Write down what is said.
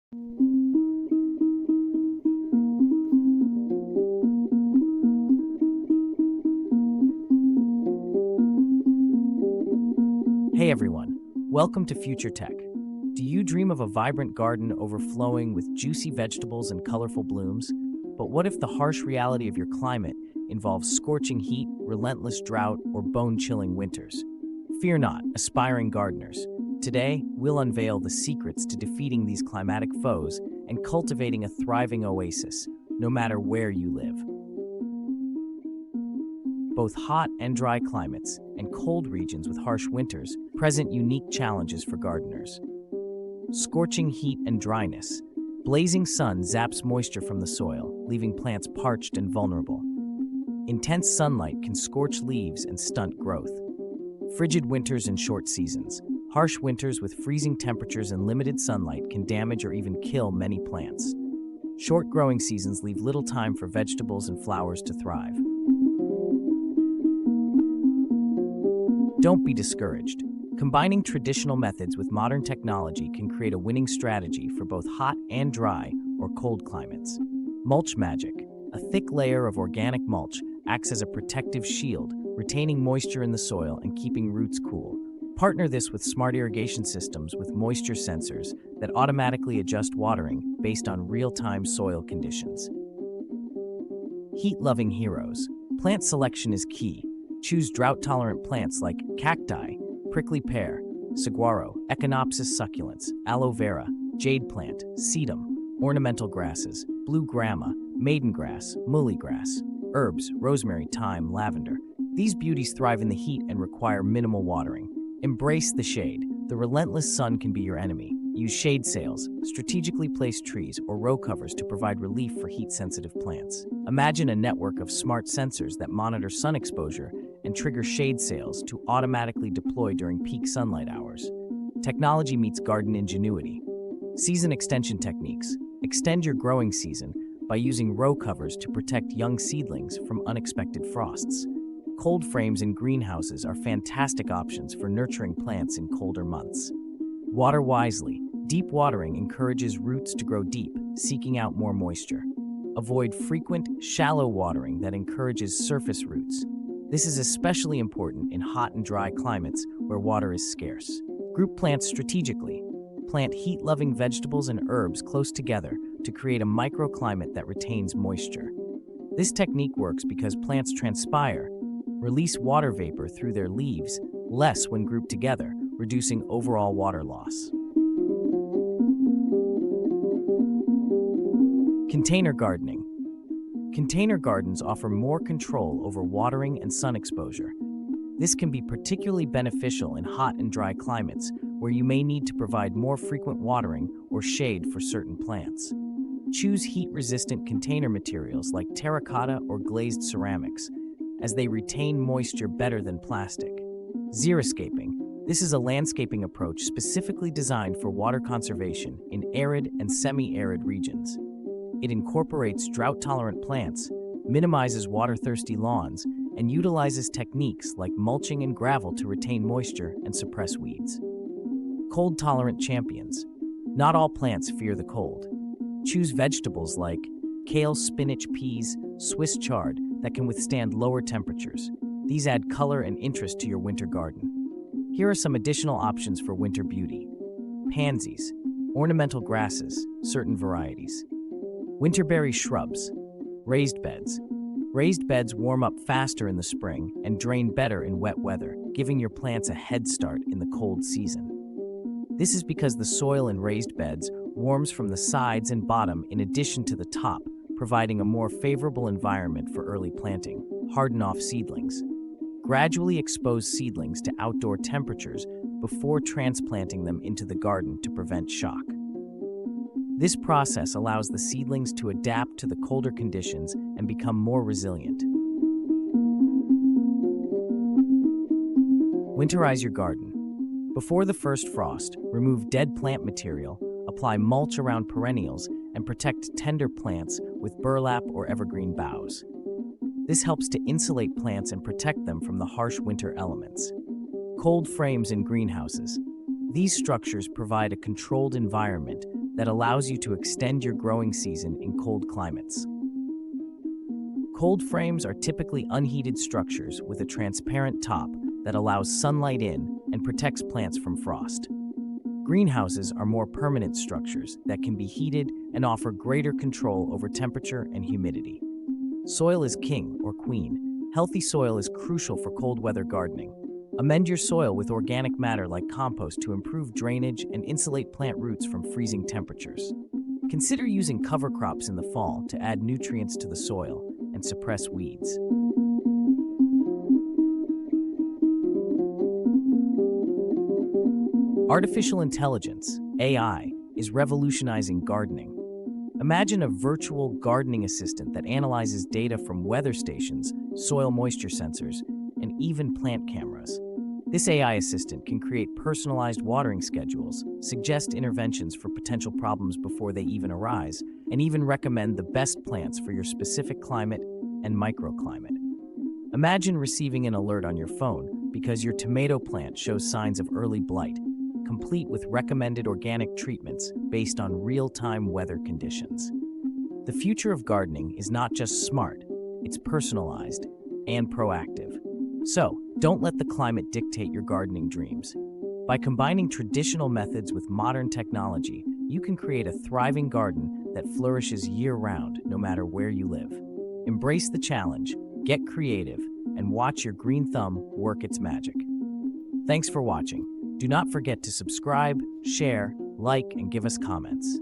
Hey everyone, welcome to Future Tech. Do you dream of a vibrant garden overflowing with juicy vegetables and colorful blooms? But what if the harsh reality of your climate involves scorching heat, relentless drought, or bone-chilling winters? Fear not, aspiring gardeners. Today, we'll unveil the secrets to defeating these climatic foes and cultivating a thriving oasis, no matter where you live. Both hot and dry climates and cold regions with harsh winters present unique challenges for gardeners. Scorching heat and dryness. Blazing sun zaps moisture from the soil, leaving plants parched and vulnerable. Intense sunlight can scorch leaves and stunt growth. Frigid winters and short seasons. Harsh winters with freezing temperatures and limited sunlight can damage or even kill many plants. Short growing seasons leave little time for vegetables and flowers to thrive. Don't be discouraged. Combining traditional methods with modern technology can create a winning strategy for both hot and dry or cold climates. Mulch magic. A thick layer of organic mulch acts as a protective shield, retaining moisture in the soil and keeping roots cool. Partner this with smart irrigation systems with moisture sensors that automatically adjust watering based on real-time soil conditions. Heat-loving heroes. Plant selection is key. Choose drought-tolerant plants like cacti, prickly pear, saguaro, echinopsis succulents, aloe vera, jade plant, sedum, ornamental grasses, blue grama, maiden grass, muhly grass, herbs, rosemary, thyme, lavender. These beauties thrive in the heat and require minimal watering. Embrace the shade. The relentless sun can be your enemy. Use shade sails, strategically placed trees, or row covers to provide relief for heat-sensitive plants. Imagine a network of smart sensors that monitor sun exposure and trigger shade sails to automatically deploy during peak sunlight hours. Technology meets garden ingenuity. Season extension techniques. Extend your growing season by using row covers to protect young seedlings from unexpected frosts. Cold frames in greenhouses are fantastic options for nurturing plants in colder months. Water wisely. Deep watering encourages roots to grow deep, seeking out more moisture. Avoid frequent, shallow watering that encourages surface roots. This is especially important in hot and dry climates where water is scarce. Group plants strategically. Plant heat-loving vegetables and herbs close together to create a microclimate that retains moisture. This technique works because plants transpire, release water vapor through their leaves less when grouped together, reducing overall water loss. Container gardening. Container gardens offer more control over watering and sun exposure. This can be particularly beneficial in hot and dry climates where you may need to provide more frequent watering or shade for certain plants. Choose heat-resistant container materials like terracotta or glazed ceramics, as they retain moisture better than plastic. Xeriscaping. This is a landscaping approach specifically designed for water conservation in arid and semi-arid regions. It incorporates drought-tolerant plants, minimizes water-thirsty lawns, and utilizes techniques like mulching and gravel to retain moisture and suppress weeds. Cold-tolerant champions. Not all plants fear the cold. Choose vegetables like kale, spinach, peas, Swiss chard that can withstand lower temperatures. These add color and interest to your winter garden. Here are some additional options for winter beauty. Pansies, ornamental grasses, certain varieties. Winterberry shrubs, raised beds. Raised beds warm up faster in the spring and drain better in wet weather, giving your plants a head start in the cold season. This is because the soil in raised beds warms from the sides and bottom in addition to the top, providing a more favorable environment for early planting. Harden off seedlings. Gradually expose seedlings to outdoor temperatures before transplanting them into the garden to prevent shock. This process allows the seedlings to adapt to the colder conditions and become more resilient. Winterize your garden. Before the first frost, remove dead plant material, apply mulch around perennials, and protect tender plants with burlap or evergreen boughs. This helps to insulate plants and protect them from the harsh winter elements. Cold frames in greenhouses. These structures provide a controlled environment that allows you to extend your growing season in cold climates. Cold frames are typically unheated structures with a transparent top that allows sunlight in and protects plants from frost. Greenhouses are more permanent structures that can be heated and offer greater control over temperature and humidity. Soil is king or queen. Healthy soil is crucial for cold weather gardening. Amend your soil with organic matter like compost to improve drainage and insulate plant roots from freezing temperatures. Consider using cover crops in the fall to add nutrients to the soil and suppress weeds. Artificial intelligence, AI, is revolutionizing gardening. Imagine a virtual gardening assistant that analyzes data from weather stations, soil moisture sensors, and even plant cameras. This AI assistant can create personalized watering schedules, suggest interventions for potential problems before they even arise, and even recommend the best plants for your specific climate and microclimate. Imagine receiving an alert on your phone because your tomato plant shows signs of early blight, complete with recommended organic treatments based on real-time weather conditions. The future of gardening is not just smart, it's personalized and proactive. So, don't let the climate dictate your gardening dreams. By combining traditional methods with modern technology, you can create a thriving garden that flourishes year-round, no matter where you live. Embrace the challenge, get creative, and watch your green thumb work its magic. Thanks for watching. Do not forget to subscribe, share, like, and give us comments.